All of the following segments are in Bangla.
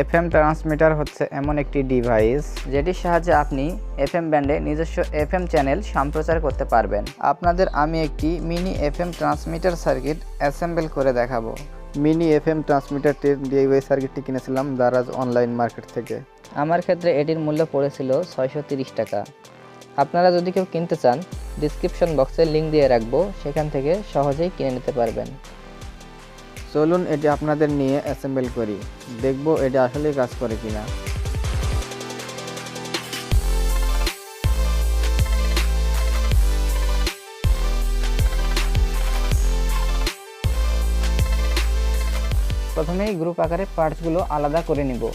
এফএম ট্রান্সমিটার হচ্ছে এমন একটি ডিভাইস যেটির সাহায্যে আপনি এফএম ব্যান্ডে নিজস্ব এফএম চ্যানেল সম্প্রচার করতে পারবেন। আপনাদের আমি একটি mini FM transmitter circuit assemble করে দেখাবো। মিনি এফএম ট্রান্সমিটারটির ডিআইওয়াই সার্কিটটি কিনেছিলাম দারাজ অনলাইন মার্কেট থেকে। আমার ক্ষেত্রে এটির মূল্য পড়েছিল 630 টাকা। আপনারা যদি কেউ কিনতে চান, ডিসক্রিপশন বক্সে লিঙ্ক দিয়ে রাখবো, সেখান থেকে সহজেই কিনে নিতে পারবেন। চলুন এটি আপনাদের নিয়ে অ্যাসেম্বল করি, দেখব এটি আসলেই কাজ করে কিনা। প্রথমেই গ্রুপ আকারে পার্টসগুলো আলাদা করে নিব।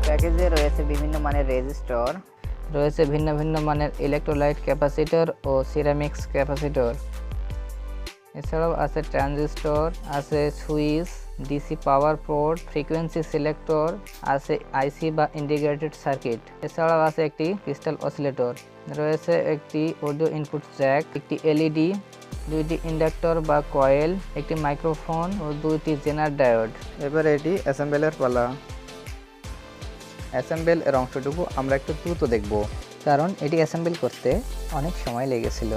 প্যাকেজে রয়েছে বিভিন্ন মানের রেজিস্টর, রয়েছে ভিন্ন ভিন্ন মানের ইলেকট্রোলাইট ক্যাপাসিটর ও সিরামিক্স ক্যাপাসিটর। এছাড়াও আছে ট্রানজিস্টর, আছে switch, DC power port, frequency selector, আছে আইসি বা ইন্টিগ্রেটেড সার্কিট। এছাড়াও আছে একটি ক্রিস্টাল অসিলেটর, রয়েছে একটি অডিও ইনপুট জ্যাক, একটি এলইডি, দুইটি ইন্ডাক্টর বা কয়েল, একটি মাইক্রোফোন ও দুইটি জেনার ডায়োড। এবার এটি অ্যাসেম্বলের পালা। অ্যাসেম্বল এর অংশটুকু আমরা একটু দ্রুত দেখব, কারণ এটি অ্যাসেম্বল করতে অনেক সময় লেগেছিল।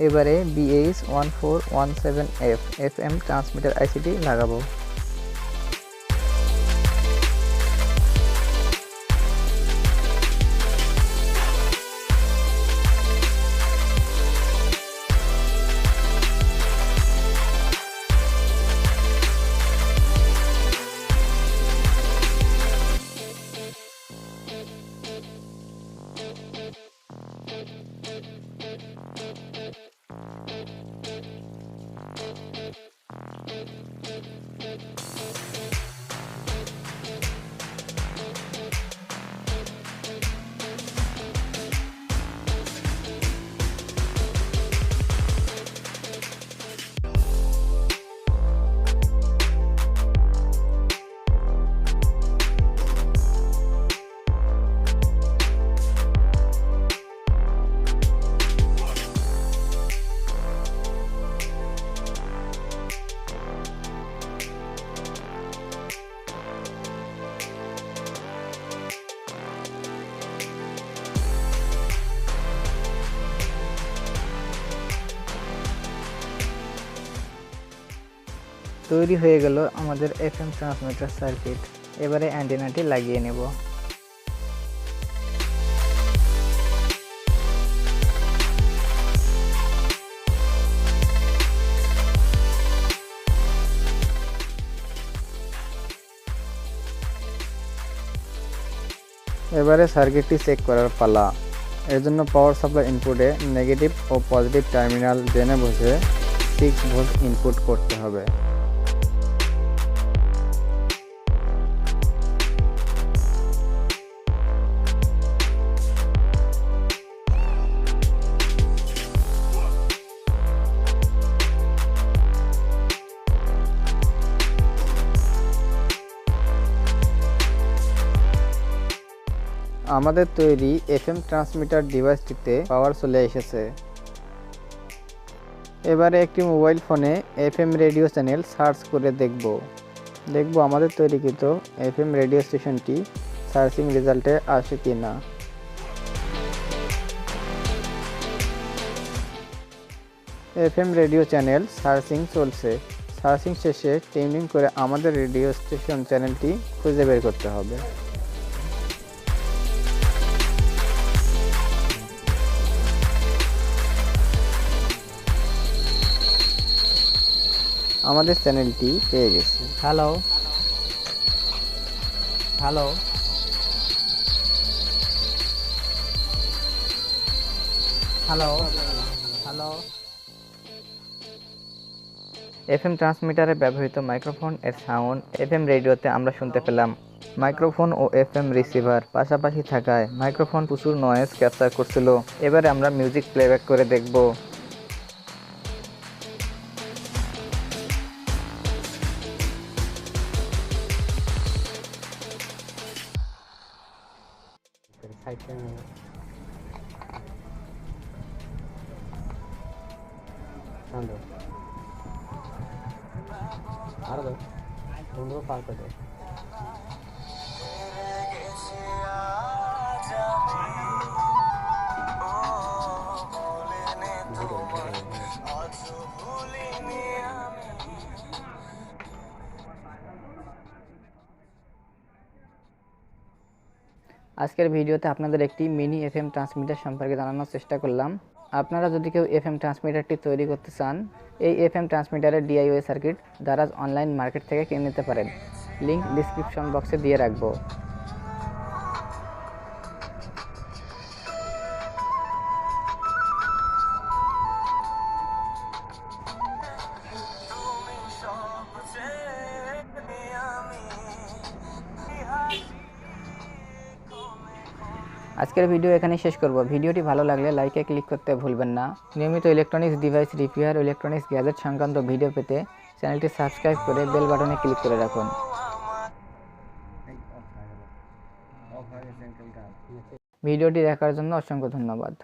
এবারে BH1417F FM ট্রান্সমিটার আইসিটি লাগাবো। তৈরি হয়ে গেল আমাদের এফএম ট্রান্সমিটার সার্কিট। এবারে অ্যান্টেনাটি লাগিয়ে নেব। এবারে সার্কিটটি চেক করার পালা। এর জন্য পাওয়ার সাপ্লাই ইনপুটে নেগেটিভ ও পজিটিভ টার্মিনাল জেনে বুঝে 6 ভোল্ট ইনপুট করতে হবে। আমাদের তৈরি এফএম ট্রান্সমিটার ডিভাইসটিতে পাওয়ার চলে এসেছে। এবারে একটি মোবাইল ফোনে এফএম রেডিও চ্যানেল সার্চ করে দেখব আমাদের তৈরিকৃত এফএম রেডিও স্টেশনটি সার্চিং রেজাল্টে আসে কিনা। এফএম রেডিও চ্যানেল সার্চিং চলছে। সার্চিং শেষে টিউনিং করে আমাদের রেডিও স্টেশন চ্যানেলটি খুঁজে বের করতে হবে। আমাদের চ্যানেলটি পেয়ে গেছি। Hello hello hello hello FM ট্রান্সমিটারে ব্যবহৃত মাইক্রোফোন এর সাউন্ড এফএম রেডিওতে আমরা শুনতে পেলাম। মাইক্রোফোন ও এফএম রিসিভার পাশাপাশি থাকায় মাইক্রোফোন প্রচুর নয়েজ ক্যাপচার করছিল। এবারে আমরা মিউজিক প্লেব্যাক করে দেখব। আজকের ভিডিওতে আপনাদের একটি মিনি এফএম ট্রান্সমিটার সম্পর্কে জানানোর চেষ্টা করলাম। আপনারা যদি কেউ এফএম ট্রান্সমিটারটি তৈরি করতে চান, এই এফএম ট্রান্সমিটারের DIY circuit Daraz online market থেকে কিনে নিতে পারেন। লিংক ডিসক্রিপশন বক্সে দিয়ে রাখবো। আজকের ভিডিও এখানেই শেষ করব। ভিডিওটি ভালো লাগলে লাইকে ক্লিক করতে ভুলবেন না। নিয়মিত electronics device repair, electronics gadget সংক্রান্ত ভিডিও পেতে চ্যানেলটি সাবস্ক্রাইব করে বেল বাটনে ক্লিক করে রাখুন। ভিডিওটি দেখার জন্য অসংখ্য ধন্যবাদ।